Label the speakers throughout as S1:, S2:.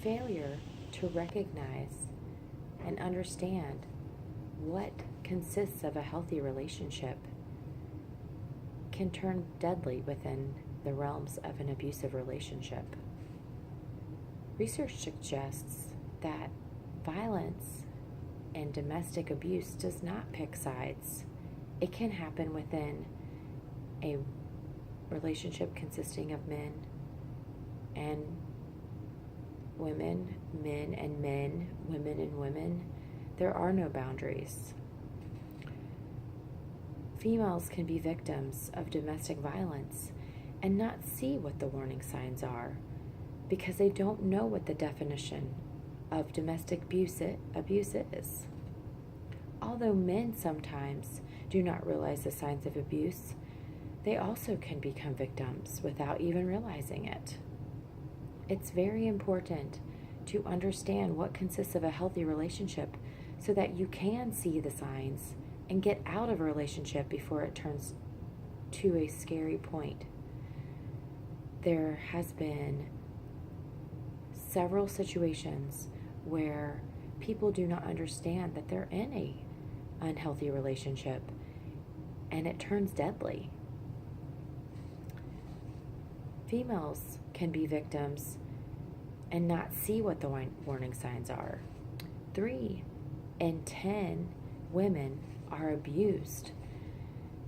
S1: failure to recognize and understand what consists of a healthy relationship can turn deadly within the realms of an abusive relationship. Research suggests that violence and domestic abuse does not pick sides. It can happen within a relationship consisting of men and women, men and men, women and women. There are no boundaries. Females can be victims of domestic violence and not see what the warning signs are because they don't know what the definition of domestic abuse is. Although men sometimes do not realize the signs of abuse, they also can become victims without even realizing it. It's very important to understand what consists of a healthy relationship so that you can see the signs and get out of a relationship before it turns to a scary point. There has been several situations where people do not understand that they're in a unhealthy relationship and it turns deadly. Females can be victims and not see what the warning signs are. 3 in 10 women are abused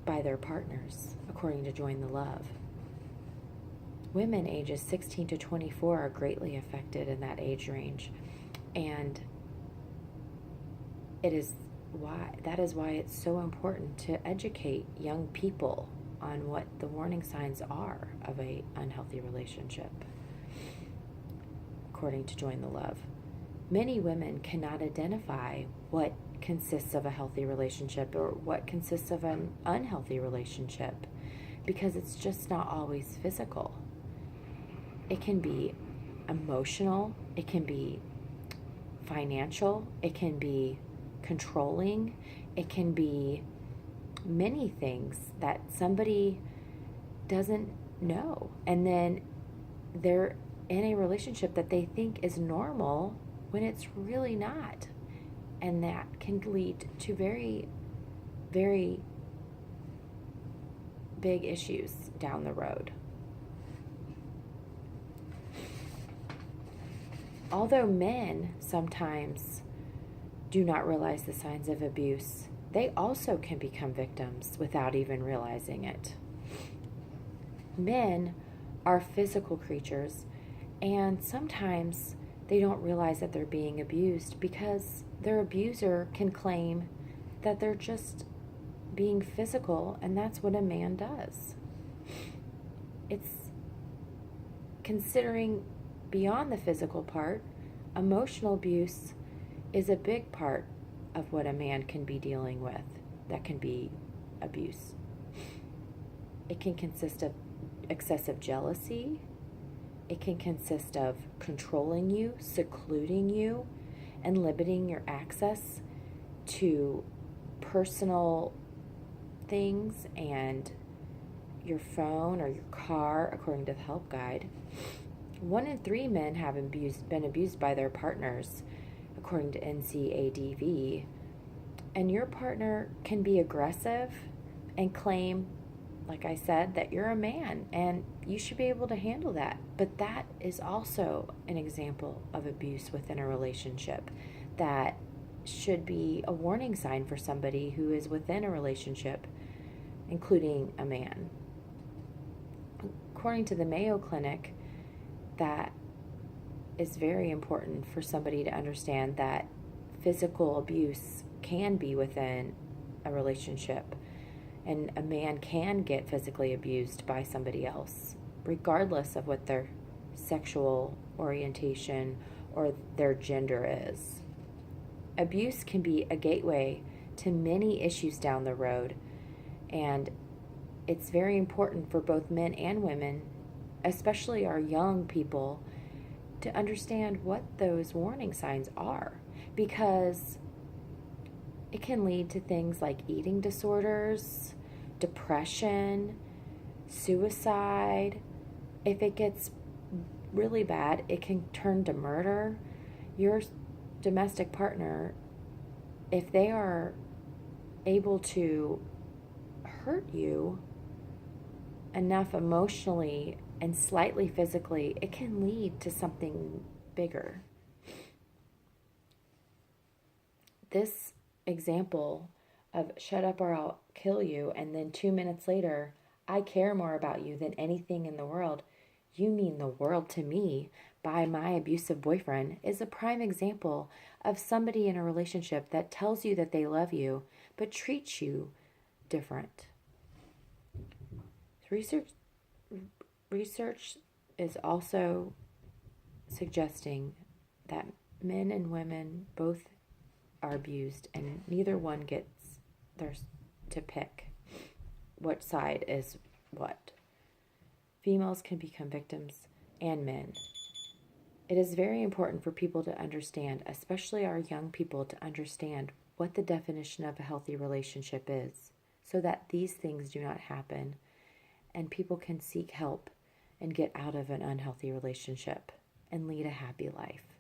S1: by their partners, according to Join the Love. Women ages 16 to 24 are greatly affected in that age range, and that is why it's so important to educate young people on what the warning signs are of an unhealthy relationship, according to Join the Love. Many women cannot identify what consists of a healthy relationship or what consists of an unhealthy relationship because it's just not always physical. It can be emotional, it can be financial, it can be controlling, it can be many things that somebody doesn't know. And then they're in a relationship that they think is normal when it's really not. And that can lead to very, very big issues down the road. Although men sometimes do not realize the signs of abuse, they also can become victims without even realizing it. Men are physical creatures, and sometimes they don't realize that they're being abused because their abuser can claim that they're just being physical, and that's what a man does. It's considering beyond the physical part, emotional abuse is a big part of what a man can be dealing with that can be abuse. It can consist of excessive jealousy. It can consist of controlling you, secluding you, and limiting your access to personal things and your phone or your car, according to the Help Guide. 1 in 3 men have been abused by their partners, according to NCADV. And your partner can be aggressive and claim, like I said, that you're a man and you should be able to handle that. But that is also an example of abuse within a relationship that should be a warning sign for somebody who is within a relationship, including a man. According to the Mayo Clinic, that is very important for somebody to understand that physical abuse can be within a relationship, and a man can get physically abused by somebody else, regardless of what their sexual orientation or their gender is. Abuse can be a gateway to many issues down the road, and it's very important for both men and women, especially our young people, to understand what those warning signs are, because it can lead to things like eating disorders, depression, suicide. If it gets really bad, it can turn to murder. Your domestic partner, if they are able to hurt you enough emotionally and slightly physically, it can lead to something bigger. This example of shut up or I'll kill you, and then 2 minutes later, I care more about you than anything in the world. You mean the world to me by my abusive boyfriend is a prime example of somebody in a relationship that tells you that they love you but treats you different. Research is also suggesting that men and women both are abused, and neither one gets theirs to pick what side is what. Females can become victims, and men. It is very important for people to understand, especially our young people, to understand what the definition of a healthy relationship is, so that these things do not happen and people can seek help and get out of an unhealthy relationship and lead a happy life.